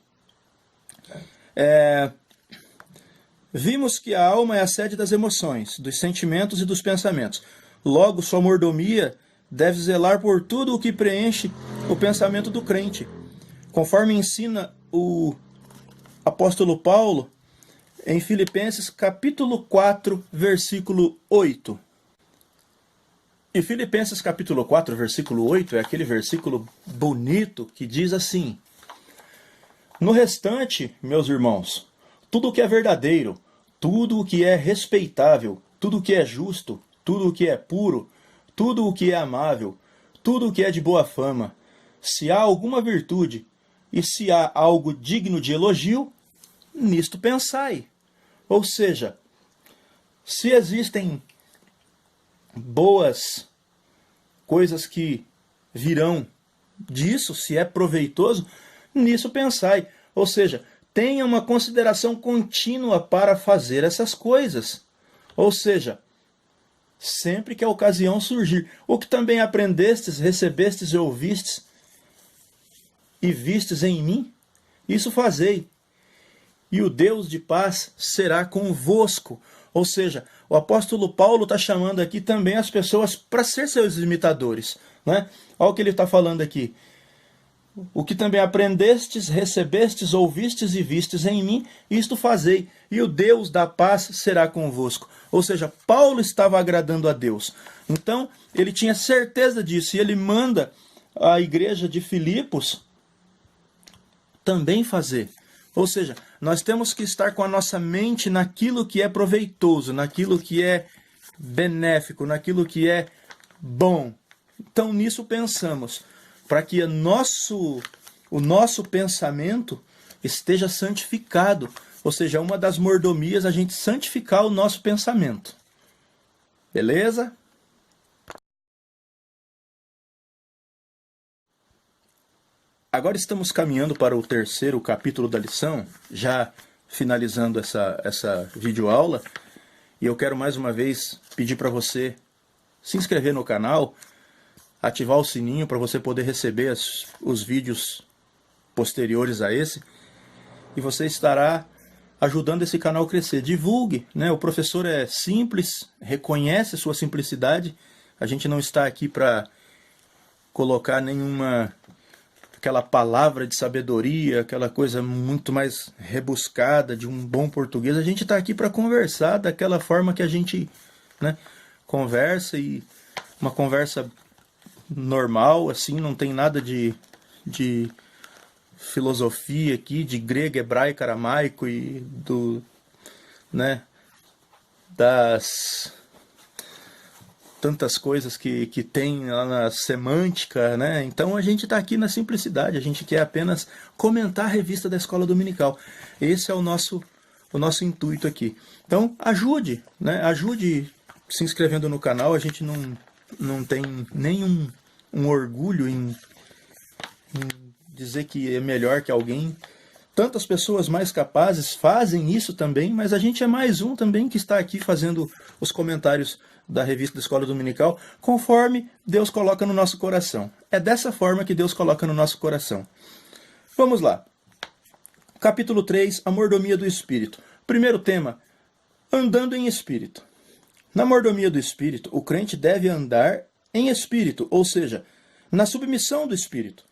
Vimos que a alma é a sede das emoções, dos sentimentos e dos pensamentos. Logo, sua mordomia deve zelar por tudo o que preenche o pensamento do crente, conforme ensina o apóstolo Paulo em Filipenses capítulo 4, versículo 8. E Filipenses capítulo 4, versículo 8 é aquele versículo bonito que diz assim: no restante, meus irmãos, tudo o que é verdadeiro, tudo o que é respeitável, tudo o que é justo, tudo o que é puro, tudo o que é amável, tudo o que é de boa fama, se há alguma virtude e se há algo digno de elogio, nisto pensai. Ou seja, se existem boas coisas que virão disso, se é proveitoso, nisso pensai. Ou seja, tenha uma consideração contínua para fazer essas coisas. Ou seja, sempre que a ocasião surgir. O que também aprendestes, recebestes e ouvistes, e vistes em mim, isso fazei. E o Deus de paz será convosco. Ou seja, o apóstolo Paulo está chamando aqui também as pessoas para ser seus imitadores. Né? Olha o que ele está falando aqui. O que também aprendestes, recebestes, ouvistes e vistes em mim, isto fazei, e o Deus da paz será convosco. Ou seja, Paulo estava agradando a Deus. Então, ele tinha certeza disso, e ele manda a igreja de Filipos também fazer. Ou seja, nós temos que estar com a nossa mente naquilo que é proveitoso, naquilo que é benéfico, naquilo que é bom. Então, nisso pensamos, para que o nosso pensamento esteja santificado. Ou seja, uma das mordomias é a gente santificar o nosso pensamento. Beleza? Agora estamos caminhando para o terceiro capítulo da lição, já finalizando essa videoaula. E eu quero mais uma vez pedir para você se inscrever no canal, ativar o sininho para você poder receber os vídeos posteriores a esse. E você estará ajudando esse canal a crescer. Divulgue, né? O professor é simples, reconhece sua simplicidade. A gente não está aqui para colocar aquela palavra de sabedoria, aquela coisa muito mais rebuscada de um bom português. A gente está aqui para conversar daquela forma que a gente, né, conversa, e uma conversa normal, assim, não tem nada de filosofia aqui, de grego, hebraico, aramaico e das tantas coisas que tem lá na semântica, né? Então a gente está aqui na simplicidade, a gente quer apenas comentar a revista da Escola Dominical. Esse é o nosso intuito aqui. Então ajude, né? Ajude se inscrevendo no canal. A gente não tem nenhum orgulho em dizer que é melhor que alguém. Tantas pessoas mais capazes fazem isso também, mas a gente é mais um também que está aqui fazendo os comentários da revista da Escola Dominical, conforme Deus coloca no nosso coração. É dessa forma que Deus coloca no nosso coração. Vamos lá. Capítulo 3, a mordomia do Espírito. Primeiro tema, andando em Espírito. Na mordomia do Espírito, o crente deve andar em Espírito, ou seja, na submissão do Espírito.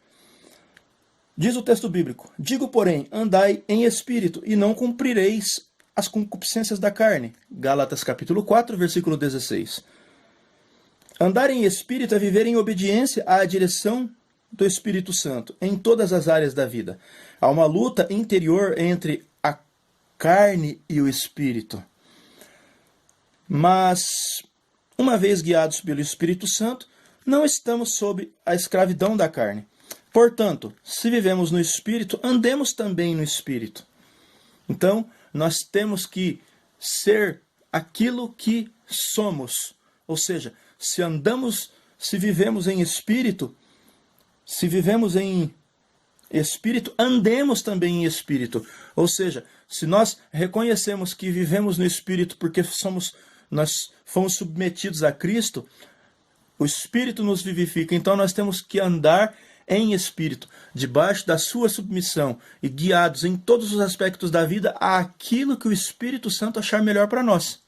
Diz o texto bíblico: digo, porém, andai em Espírito, e não cumprireis as concupiscências da carne. Gálatas capítulo 4, versículo 16. Andar em Espírito é viver em obediência à direção do Espírito Santo, em todas as áreas da vida. Há uma luta interior entre a carne e o Espírito. Mas, uma vez guiados pelo Espírito Santo, não estamos sob a escravidão da carne. Portanto, se vivemos no Espírito, andemos também no Espírito. Então, nós temos que ser aquilo que somos. Ou seja, se vivemos em Espírito, andemos também em Espírito. Ou seja, se nós reconhecemos que vivemos no Espírito porque nós fomos submetidos a Cristo, o Espírito nos vivifica. Então nós temos que andar em Espírito, debaixo da sua submissão e guiados em todos os aspectos da vida àquilo que o Espírito Santo achar melhor para nós.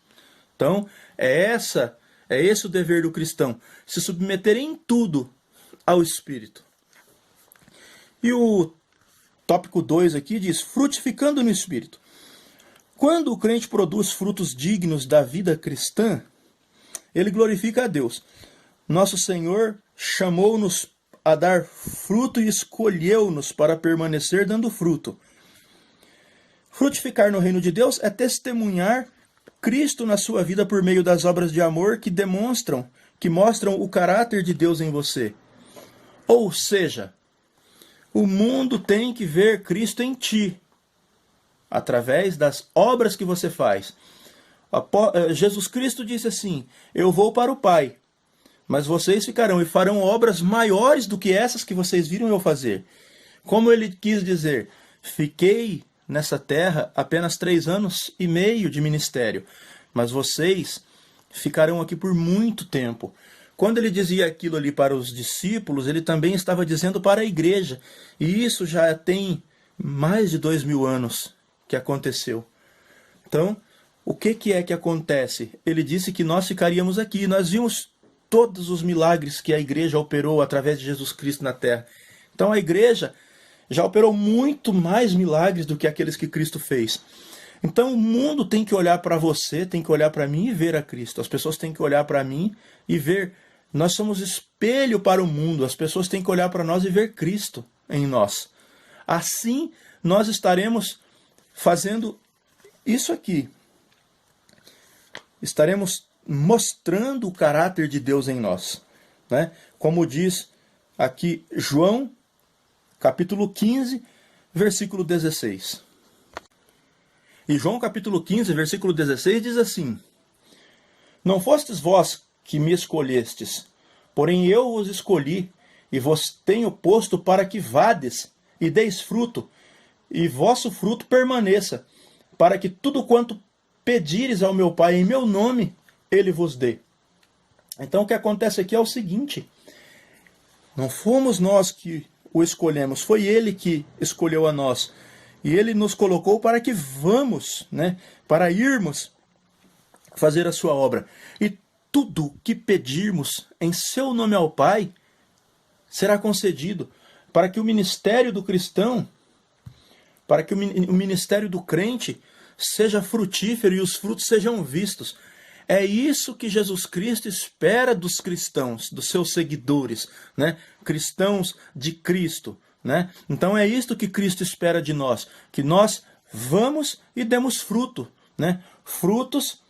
Então, é esse o dever do cristão, se submeter em tudo ao Espírito. E o tópico 2 aqui diz, frutificando no Espírito. Quando o crente produz frutos dignos da vida cristã, ele glorifica a Deus. Nosso Senhor chamou-nos a dar fruto e escolheu-nos para permanecer dando fruto. Frutificar no reino de Deus é testemunhar Cristo na sua vida por meio das obras de amor que mostram o caráter de Deus em você. Ou seja, o mundo tem que ver Cristo em ti, através das obras que você faz. Jesus Cristo disse assim, eu vou para o Pai, mas vocês ficarão e farão obras maiores do que essas que vocês viram eu fazer. Como ele quis dizer, fiquei nessa terra apenas 3 anos e meio de ministério, mas vocês ficarão aqui por muito tempo. Quando ele dizia aquilo ali para os discípulos, ele também estava dizendo para a igreja. E isso já tem mais de 2000 anos que aconteceu. Então, o que é que acontece? Ele disse que nós ficaríamos aqui. Nós vimos todos os milagres que a igreja operou através de Jesus Cristo na terra. Então a igreja já operou muito mais milagres do que aqueles que Cristo fez. Então o mundo tem que olhar para você, tem que olhar para mim e ver a Cristo. As pessoas têm que olhar para mim e ver. Nós somos espelho para o mundo. As pessoas têm que olhar para nós e ver Cristo em nós. Assim nós estaremos fazendo isso aqui. Estaremos mostrando o caráter de Deus em nós, né? Como diz aqui João, capítulo 15, versículo 16. E João, capítulo 15, versículo 16, diz assim: Não fostes vós que me escolhestes, porém eu vos escolhi, e vos tenho posto para que vades, e deis fruto, e vosso fruto permaneça, para que tudo quanto pedires ao meu Pai em meu nome, Ele vos dê. Então o que acontece aqui é o seguinte: não fomos nós que o escolhemos, foi Ele que escolheu a nós. E Ele nos colocou para que vamos, né, para irmos fazer a sua obra. E tudo que pedirmos em seu nome ao Pai será concedido, para que o ministério do cristão, para que o ministério do crente seja frutífero e os frutos sejam vistos. É isso que Jesus Cristo espera dos cristãos, dos seus seguidores, né? Cristãos de Cristo, né? Então é isto que Cristo espera de nós, que nós vamos e demos fruto, né? Frutos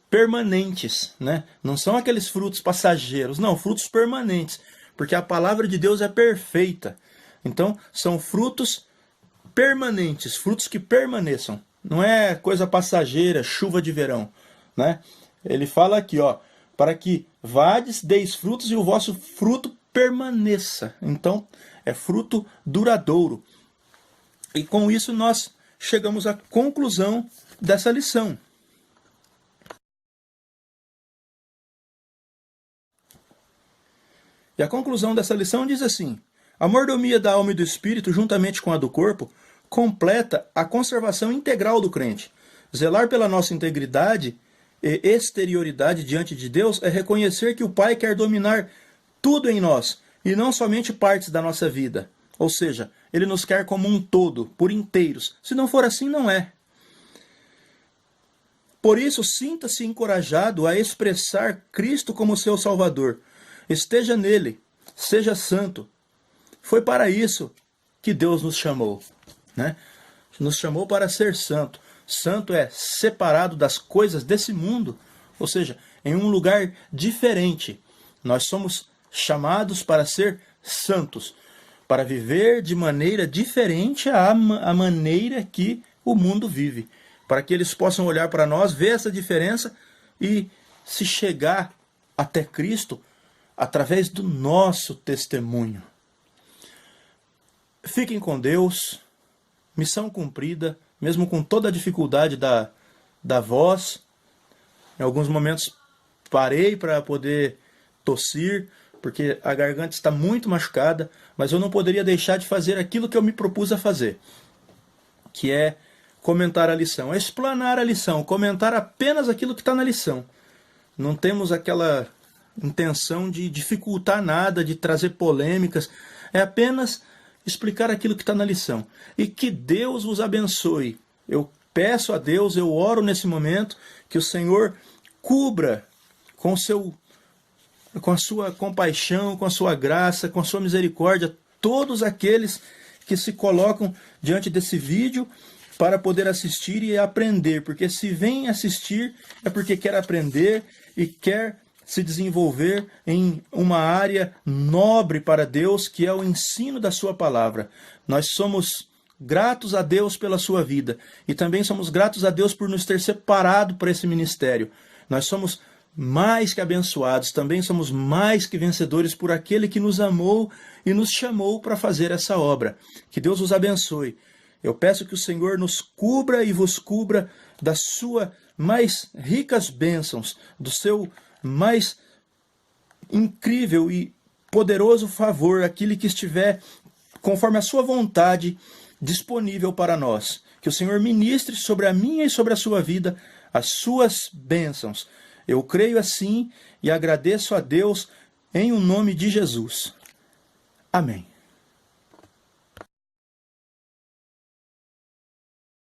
permanentes, né? Não são aqueles frutos passageiros, não, frutos permanentes, porque a palavra de Deus é perfeita. Então são frutos permanentes, frutos que permaneçam. Não é coisa passageira, chuva de verão, né? Ele fala aqui, ó, para que vades, deis frutos e o vosso fruto permaneça. Então, é fruto duradouro. E com isso nós chegamos à conclusão dessa lição. E a conclusão dessa lição diz assim: a mordomia da alma e do espírito, juntamente com a do corpo, completa a conservação integral do crente. Zelar pela nossa integridade e exterioridade diante de Deus é reconhecer que o Pai quer dominar tudo em nós, e não somente partes da nossa vida. Ou seja, Ele nos quer como um todo, por inteiros. Se não for assim, não é. Por isso, sinta-se encorajado a expressar Cristo como seu Salvador. Esteja nele, seja santo. Foi para isso que Deus nos chamou, né? Nos chamou para ser santo. Santo é separado das coisas desse mundo, ou seja, em um lugar diferente. Nós somos chamados para ser santos, para viver de maneira diferente à maneira que o mundo vive, para que eles possam olhar para nós, ver essa diferença e se chegar até Cristo através do nosso testemunho. Fiquem com Deus, missão cumprida, mesmo com toda a dificuldade da voz. Em alguns momentos parei para poder tossir, porque a garganta está muito machucada, mas eu não poderia deixar de fazer aquilo que eu me propus a fazer, que é comentar a lição, explanar a lição, comentar apenas aquilo que está na lição. Não temos aquela intenção de dificultar nada, de trazer polêmicas, é apenas explicar aquilo que está na lição. E que Deus vos abençoe. Eu peço a Deus, eu oro nesse momento, que o Senhor cubra com a sua compaixão, com a sua graça, com a sua misericórdia, todos aqueles que se colocam diante desse vídeo para poder assistir e aprender. Porque se vem assistir é porque quer aprender e quer se desenvolver em uma área nobre para Deus, que é o ensino da sua palavra. Nós somos gratos a Deus pela sua vida e também somos gratos a Deus por nos ter separado para esse ministério. Nós somos mais que abençoados, também somos mais que vencedores por aquele que nos amou e nos chamou para fazer essa obra. Que Deus os abençoe. Eu peço que o Senhor nos cubra e vos cubra da sua mais ricas bênçãos, do seu mais incrível e poderoso favor, aquele que estiver conforme a sua vontade disponível para nós. Que o Senhor ministre sobre a minha e sobre a sua vida as suas bênçãos. Eu creio assim e agradeço a Deus em o nome de Jesus. Amém.